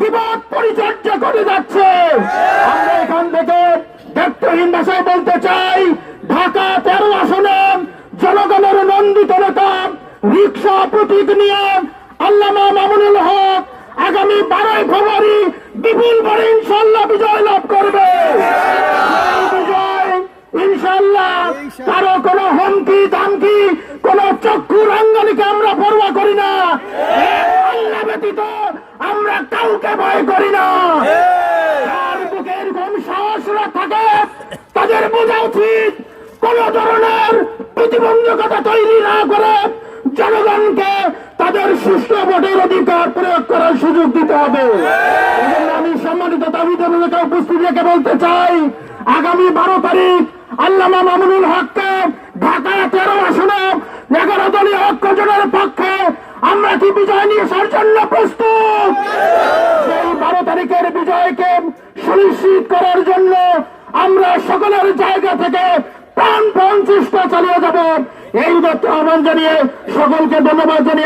বিবাদ পরিচর্যা করে যাচ্ছে। আমরা এখান থেকে দায়িত্বহীন ভাষায় বলতে চাই, ঢাকা 13 আসনে জনগণের নন্দিত নেতা রিকশা প্রতীক নিয়ে আল্লামা মামুনুল হক আগামী 12 ফেব্রুয়ারি বিপুল ভোটে ইনশাআল্লাহ বিজয় লাভ করবে। বিজয় ইনশাআল্লাহ কারো কোনো হুমকি দামকি কোনো চক্ষু রাঙ্গানিকে আমরা পরোয়া করি না। আল্লাহ ব্যতীত আমরা কাউকে ভয় করি না। যার বুকে এরকম সাহসরা থাকে তাদের বোঝা উচিত কোন ধরনের প্রতিবন্ধকতা তৈরি না করে জনগণকে তাদের সুষ্ঠু ভোটের অধিকার প্রয়োগ করার সুযোগ দিতে হবে। আমি সম্মানিত দাবিদারকে উপস্থিত রেখে বলতে চাই, আগামী 12 তারিখ আল্লামা মামুনুল হককে ঢাকা 13 আসনে 11 দলীয় ঐক্য জোটের পক্ষে আমরা কি বিজয় নিয়ে আসার জন্য প্রস্তুত? সেই 12 তারিখের বিজয়কে সুনিশ্চিত করার জন্য আমরা সকলের জায়গা থেকে প্রাণপণ চেষ্টা চালিয়ে যাব। এই দত্ত আহ্বান জানিয়ে সকলকে ধন্যবাদ জানিয়ে